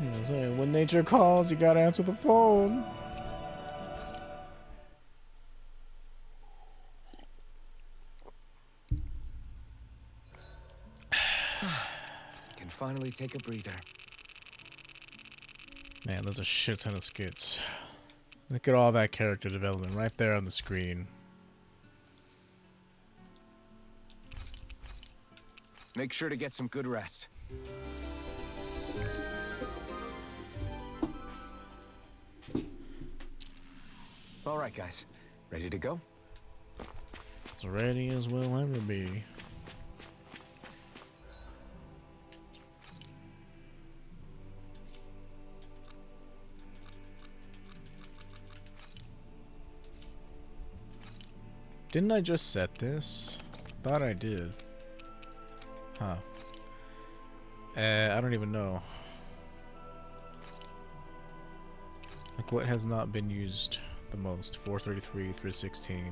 Yeah, so when nature calls, you gotta answer the phone. Can finally take a breather. Man, there's a shit ton of skits. Look at all that character development right there on the screen. Make sure to get some good rest. All right, guys. Ready to go? As ready as we'll ever be. Didn't I just set this? Thought I did. Huh. I don't even know. Like, what has not been used the most? 433, 316.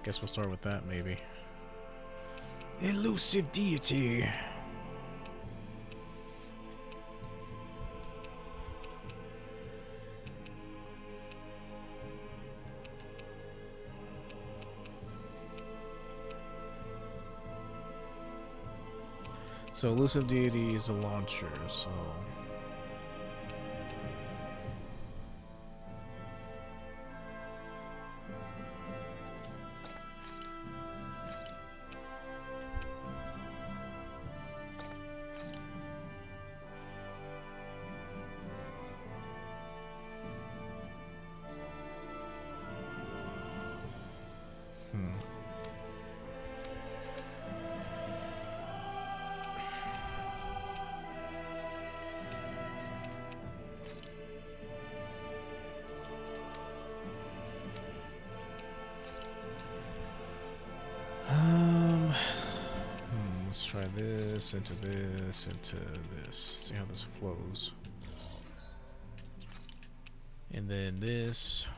Guess we'll start with that, maybe. Elusive deity. So elusive deity is a launcher, so let's try this into this into this. See how this flows. And then this.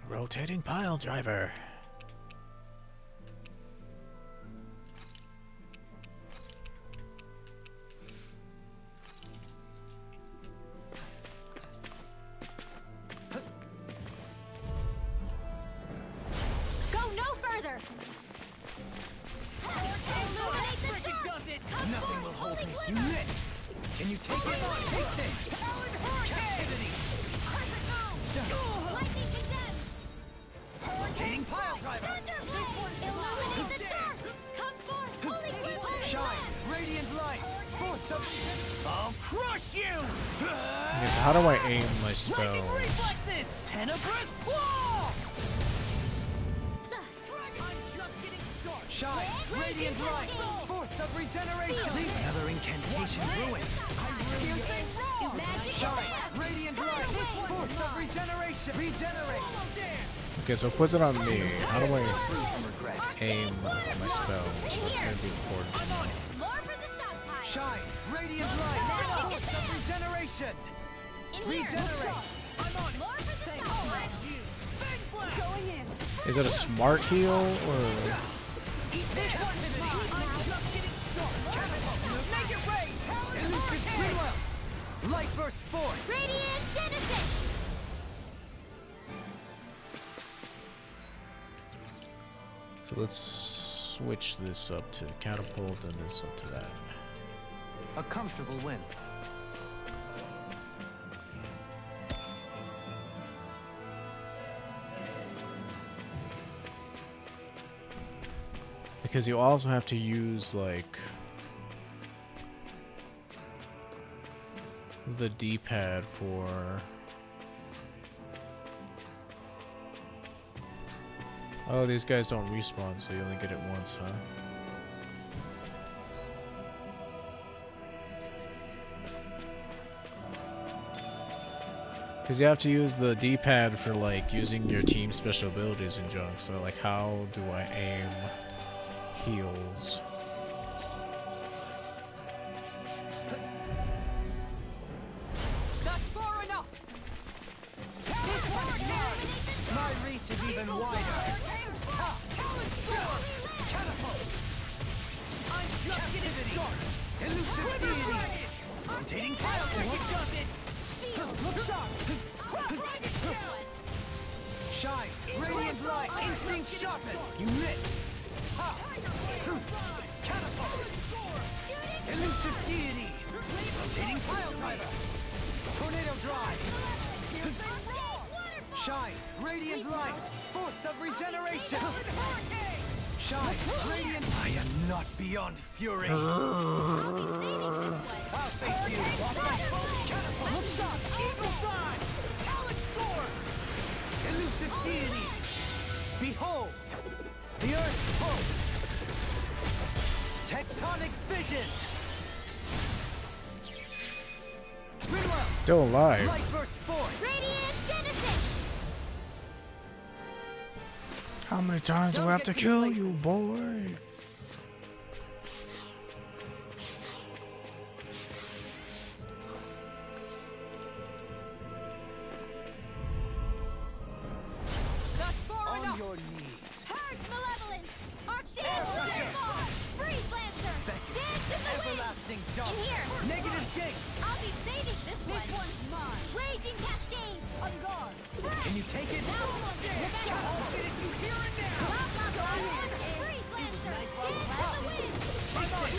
Rotating pile driver. Nothing will hold me. You missed. Can you take it? Take this. Captivity. Lightning condemned. Rotating pile driver. Illuminate the dark. Come forth, holy weapon. Shine. Radiant light. Force of. I'll crush you. Okay, so how do I aim my spells? Reflexes. Tenebrous claw. Shine. Radiant light. Force of regeneration. Another incantation ruined. Shine. Radiant light. Force of regeneration. Regenerate. Okay, so it puts it on me. How do I aim my spells? That's gonna be important. Shine. Radiant light. Force of regeneration. Regenerate. I'm on it. Going in. Is it a smart heal or? Make it rain! Light burst forth! Radiant citizen. So let's switch this up to catapult and this up to that. A comfortable win. Because you also have to use like the D-pad for oh, these guys don't respawn, so you only get it once, huh? Because you have to use the D-pad for like using your team special abilities and junk, so like how do I aim heals? That's far enough! My reach is even wider! Catapult! sharpened. You miss. Ha. Catapult. Elusive deity. Rotating pile driver. Tornado drive. Shine. Radiant light. Force of regeneration. Shine. Radiant. I am not beyond fury. I'll face you. Catapult. Look shot. Eagle fly. Talon storm. Elusive deity. Behold. The earth pulse. Tectonic fission. Ridwell. Still alive. Light burst forth. Radiant Genesis! How many times do I have to kill you, boy? That's far On enough! your knees. Purge Malevolence! Arctic! Freeze Lancer! Dance in the wind! Everlasting jump. In here! Negative gate. I'll be saving this one! This one's mine! Raging Cascade! On guard! Can you take it? Now we'll get I'll get it you here and now. Freeze Lancer! Dance in the wind!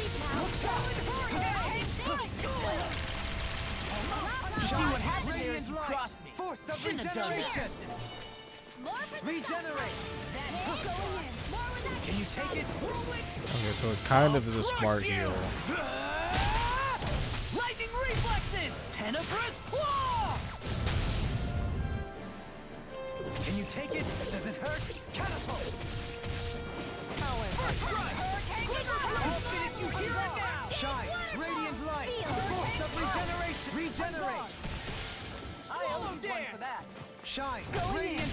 Sleep now! See what happened there is you crossed me. Force of regeneration. More for the Regenerate. More Can you take it? Okay, so it kind of is a smart heal. Lightning reflexes. Tenebrous claw. Can you take it? Does it hurt? Catapult. I'll finish you here and now. Shine. Radiant light. Force of regeneration. Regenerate. I always won for that. Shine. Radiant.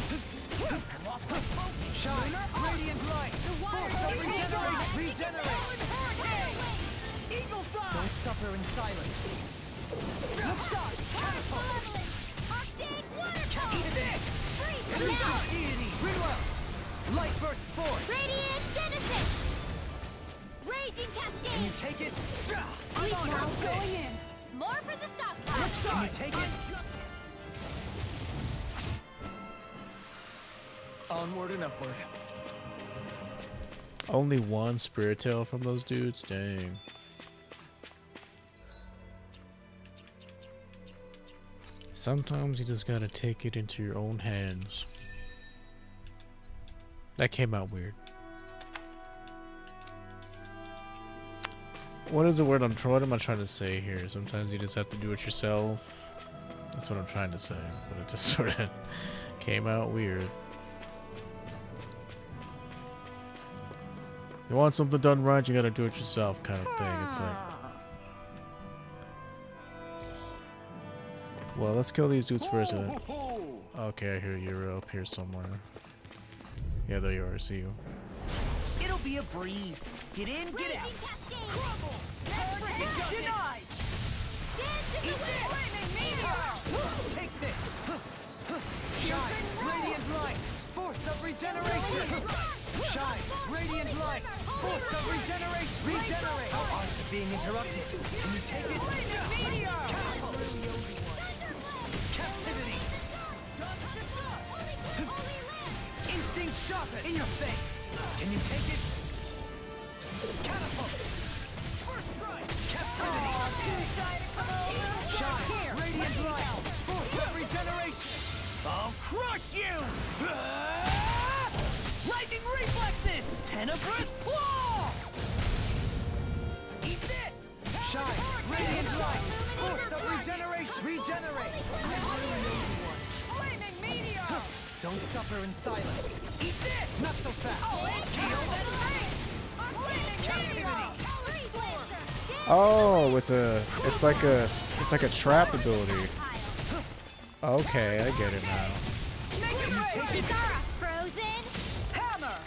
Shine. Radiant light. Force of regeneration. Regenerate. Eagle fly. Don't suffer in silence. Look shot. Catapult. Eat it. Elusive deity. Ridwell. Light burst forth. Radiant Genesis! Raging Can Cascade! you take it? Sleep now, going in! More for the stockpile! Can you take it? Onward and upward. Only one spirit tail from those dudes? Dang. Sometimes you just gotta take it into your own hands. That came out weird. What is the word what am I trying to say here? Sometimes you just have to do it yourself. That's what I'm trying to say, but it just sort of came out weird. You want something done right, you gotta do it yourself kind of thing. It's like, well, let's kill these dudes first and then... Okay, I hear you're up here somewhere. Yeah, there you are, I see you. It'll be a breeze. Get in, get out. Raging Cascade! Crumble. Denied. Dance in the wind! Flaming meteor! Take this. Shine. Radiant light. Force of regeneration. Shine. Radiant light. Force of regeneration. Regenerate. How art is being interrupted. Can you take it? Meteor. Captivity. Instinct sharpened. In your face. Can you take it? Catapult. First strike. Captivity. Shine. Radiant light. Force of regeneration. I'll crush you. Lightning reflexes. Tenebrous claw. Eat this. Shine. Radiant light. Force of regeneration. Regenerate. Flaming meteor. Don't suffer in silence. Eat this. Not so fast. Oh, it's like a trap ability. Okay, I get it now. Frozen! Hammer.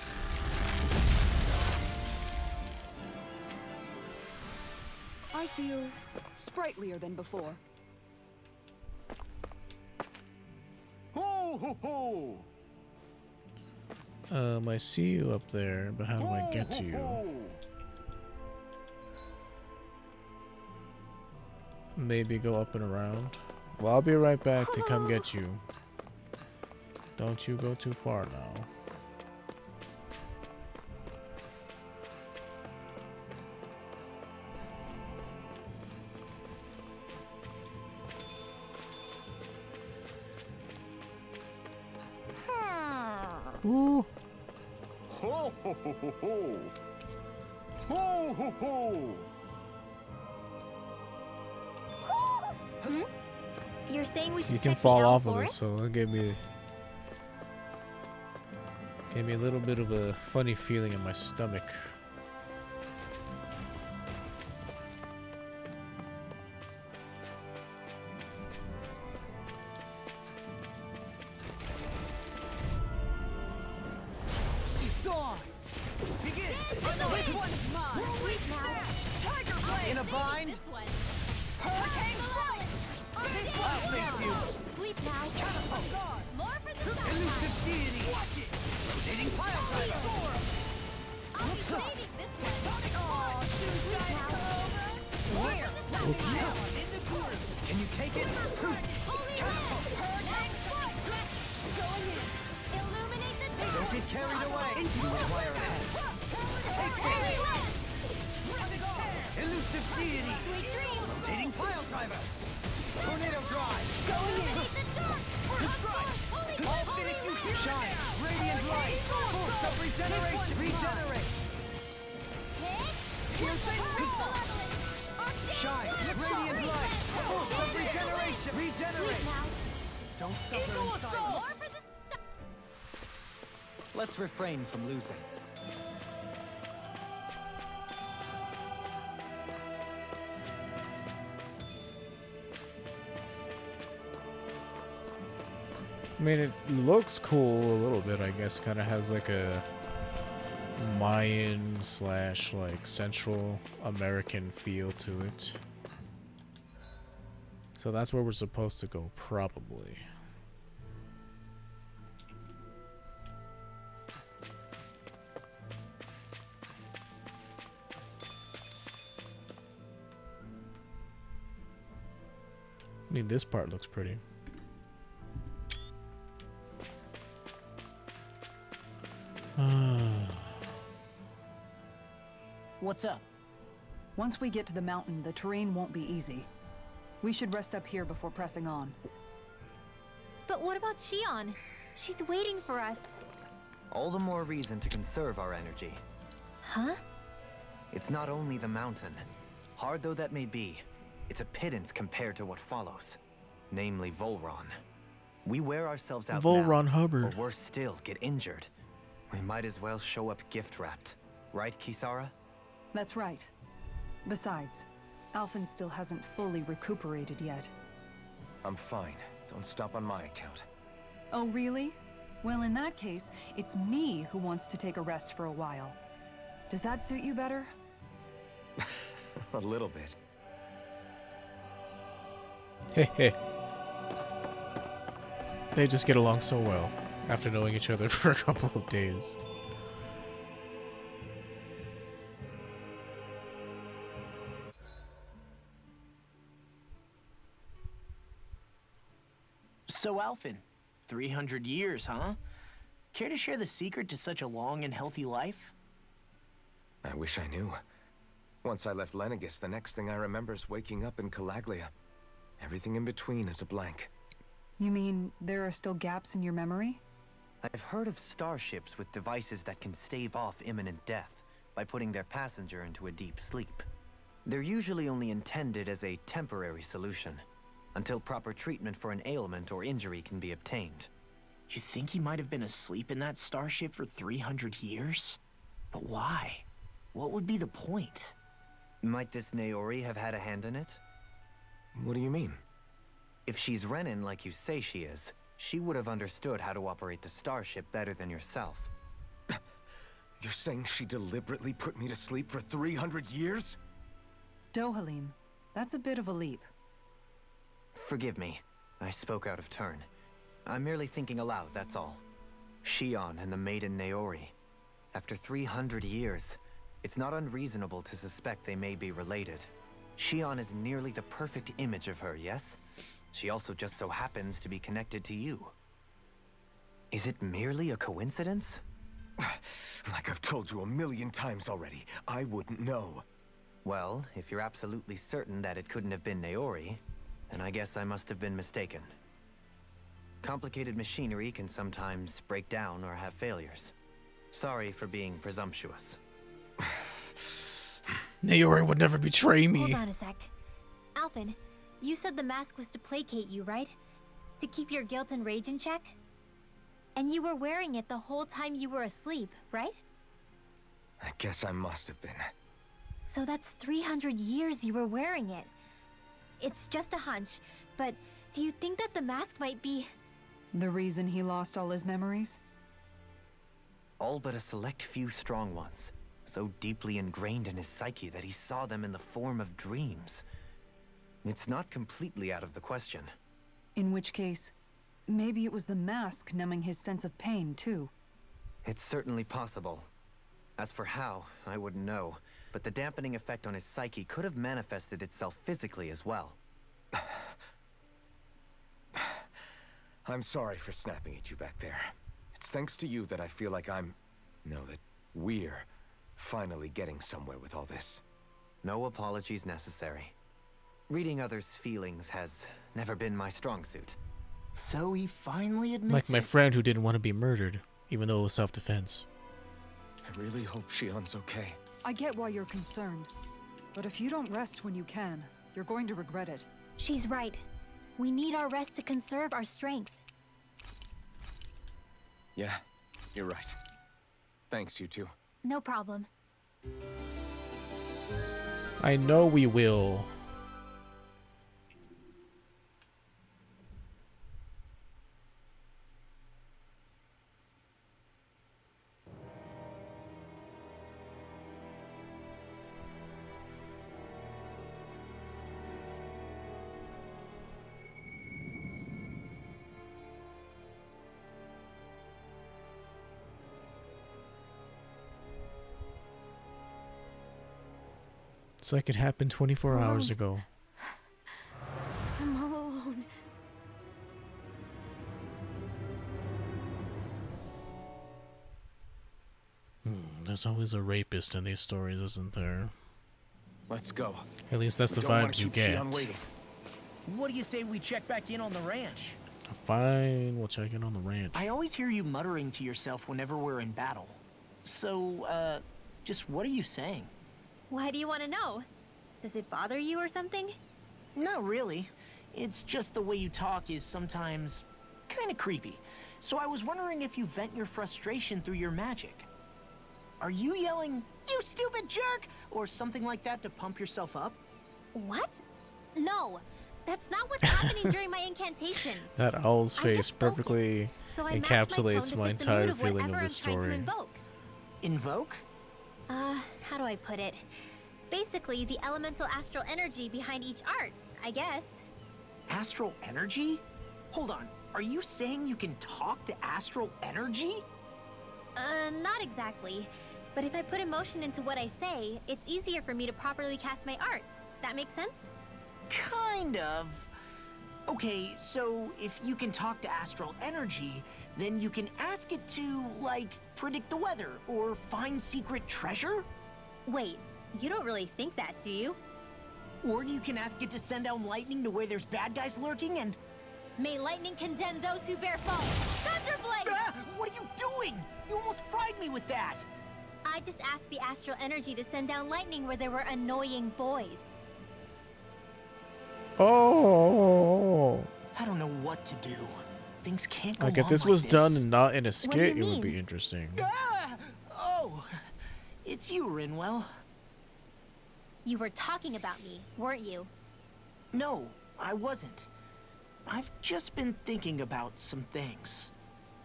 I feel sprightlier than before. Ho ho ho. I see you up there, but how do I get to you? Maybe go up and around. Well, I'll be right back to come get you. Don't you go too far now. Ooh. Ho ho ho ho ho! Ho ho ho! Hmm? You're saying we should You can check the fall owl off of this, forest? so it gave me a little bit of a funny feeling in my stomach. It's on! Begin! Which one's mine? Sleep now. Tiger Blade! In a bind? This one. Hurricane Blade. I'll face you! Sleep now. Oh God! More for the sun. Elusive deity! Watch it! Rotating pile driver! I'll be saving this one. Oh, Sleep now. More for the sun. now I'm in the groove! Can you take it? Holy Land. Hurricane Blade. Going in. Illuminate the sun. Don't get carried away! You require a hand. Take Holy it! Land. Elusive deity! Sweet dreams. Rotating pile driver! Tornado drive! Illuminate the dark. I'll finish you here! Shine! Radiant light! Force of regeneration! Regenerate! Shine! Radiant light! Force of regeneration! Regenerate! Don't suffer in silence! Let's refrain from losing. I mean, it looks cool a little bit, I guess. Kind of has like a Mayan slash like Central American feel to it. So that's where we're supposed to go, probably. I mean, this part looks pretty. What's up? Once we get to the mountain, the terrain won't be easy. We should rest up here before pressing on. But what about Shion? She's waiting for us. All the more reason to conserve our energy. Huh? It's not only the mountain. Hard though that may be, it's a pittance compared to what follows. Namely Volron. We wear ourselves out Volron now, Hubbard. or worse still, get injured. We might as well show up gift-wrapped. Right, Kisara? That's right. Besides, Alphen still hasn't fully recuperated yet. I'm fine. Don't stop on my account. Oh, really? Well, in that case, it's me who wants to take a rest for a while. Does that suit you better? A little bit. Heh. They just get along so well after knowing each other for a couple of days. So, Alphen, 300 years, huh? Care to share the secret to such a long and healthy life? I wish I knew. Once I left Lenegis, the next thing I remember is waking up in Calaglia. Everything in between is a blank. You mean there are still gaps in your memory? I've heard of starships with devices that can stave off imminent death by putting their passenger into a deep sleep. They're usually only intended as a temporary solution, until proper treatment for an ailment or injury can be obtained. You think he might have been asleep in that starship for 300 years? But why? What would be the point? Might this Naori have had a hand in it? What do you mean? If she's Renin like you say she is, she would have understood how to operate the starship better than yourself. You're saying she deliberately put me to sleep for 300 years? Dohalim, that's a bit of a leap. Forgive me. I spoke out of turn. I'm merely thinking aloud, that's all. Shion and the maiden Naori. After 300 years, it's not unreasonable to suspect they may be related. Shion is nearly the perfect image of her, yes? She also just so happens to be connected to you. Is it merely a coincidence? Like I've told you a million times already, I wouldn't know. Well, if you're absolutely certain that it couldn't have been Naori, then I guess I must have been mistaken. Complicated machinery can sometimes break down or have failures. Sorry for being presumptuous. Naori would never betray me. Hold on a sec. Alphen, you said the mask was to placate you, right? To keep your guilt and rage in check? And you were wearing it the whole time you were asleep, right? I guess I must have been. So that's 300 years you were wearing it. It's just a hunch, but do you think that the mask might be... The reason he lost all his memories? All but a select few strong ones, so deeply ingrained in his psyche that he saw them in the form of dreams. It's not completely out of the question. In which case, maybe it was the mask numbing his sense of pain, too. It's certainly possible. As for how, I wouldn't know, but the dampening effect on his psyche could have manifested itself physically as well. I'm sorry for snapping at you back there. It's thanks to you that I feel like that we're finally getting somewhere with all this. No apologies necessary. Reading others' feelings has never been my strong suit. So he finally admits Like my it. friend who didn't want to be murdered, even though it was self-defense. I really hope Shion's okay. I get why you're concerned. But if you don't rest when you can, you're going to regret it. She's right. We need our rest to conserve our strength. Yeah, you're right. Thanks, you two. No problem. I know we will. It's like it happened 24 hours ago. I'm all alone. There's always a rapist in these stories, isn't there? Let's go. At least that's the We don't wanna vibes you keep get. Shion waiting. What do you say we check back in on the ranch? Fine, we'll check in on the ranch. I always hear you muttering to yourself whenever we're in battle. So, just what are you saying? Why do you want to know? Does it bother you or something? Not really. It's just the way you talk is sometimes kind of creepy. So I was wondering if you vent your frustration through your magic. Are you yelling, "You stupid jerk," or something like that to pump yourself up? What? No, that's not what's happening during my incantations. That owl's I face just focus, perfectly so I match encapsulates tone to my fit the entire mood of feeling whatever of this I'm trying to story. invoke. Invoke? How do I put it? Basically, the elemental astral energy behind each art, I guess. Astral energy? Hold on. Are you saying you can talk to astral energy? Not exactly. But if I put emotion into what I say, it's easier for me to properly cast my arts. That makes sense? Kind of. Okay, so if you can talk to astral energy, then you can ask it to, like, predict the weather or find secret treasure? Wait, you don't really think that, do you? Or you can ask it to send down lightning to where there's bad guys lurking and... May lightning condemn those who bear false. Thunderblade! Ah, what are you doing? You almost fried me with that! I just asked the astral energy to send down lightning where there were annoying boys. Oh, I don't know what to do. Things can't go like if on this like was this. done and not in a do you skit, it would mean? be interesting. Ah! Oh, it's you, Rinwell. You were talking about me, weren't you? No, I wasn't. I've just been thinking about some things.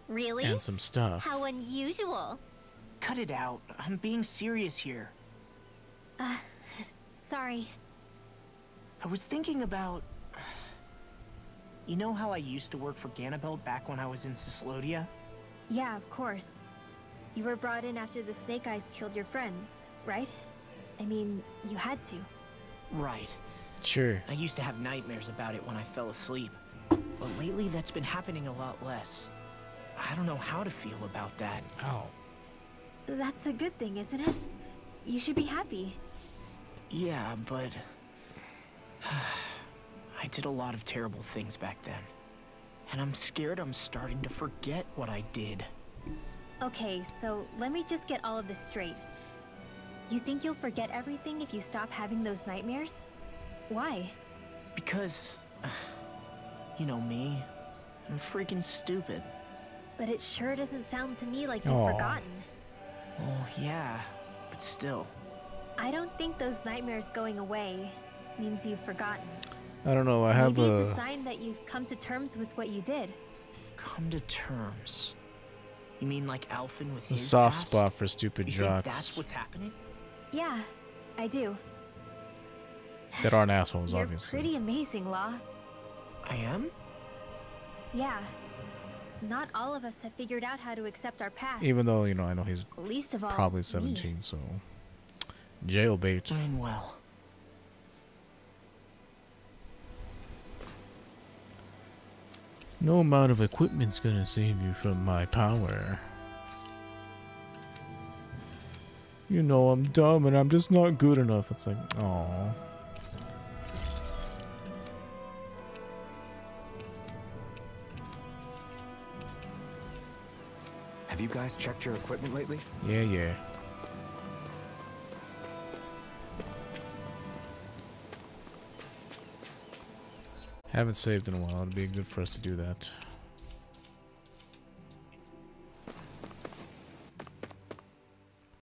Really? And some stuff. How unusual. Cut it out. I'm being serious here. Sorry. I was thinking about... You know how I used to work for Ganabelt back when I was in Cyslodia? Yeah, of course. You were brought in after the Snake Eyes killed your friends, right? I mean, you had to. Right. Sure. I used to have nightmares about it when I fell asleep. But lately that's been happening a lot less. I don't know how to feel about that. Ow. That's a good thing, isn't it? You should be happy. Yeah, but... I did a lot of terrible things back then. And I'm scared I'm starting to forget what I did. Okay, so let me just get all of this straight. You think you'll forget everything if you stop having those nightmares? Why? Because, you know me, I'm freaking stupid. But it sure doesn't sound to me like you've Aw. forgotten. Oh, yeah, but still. I don't think those nightmares going away means you've forgotten. I don't know. I have Maybe it's a a sign that you've come to terms with what you did. Come to terms. You mean like Alphen with his soft past? spot for stupid You think jocks that's what's happening? Yeah, I do. that aren't assholes, You're obviously. pretty amazing, Law. I am? Yeah. Not all of us have figured out how to accept our past. Even though, you know, I know he's Least of all, probably me. 17, so jailbait. Doing well. No amount of equipment's gonna save you from my power. You know I'm dumb and I'm just not good enough. It's like, oh. Have you guys checked your equipment lately? Yeah, yeah. Haven't saved in a while. It'd be good for us to do that.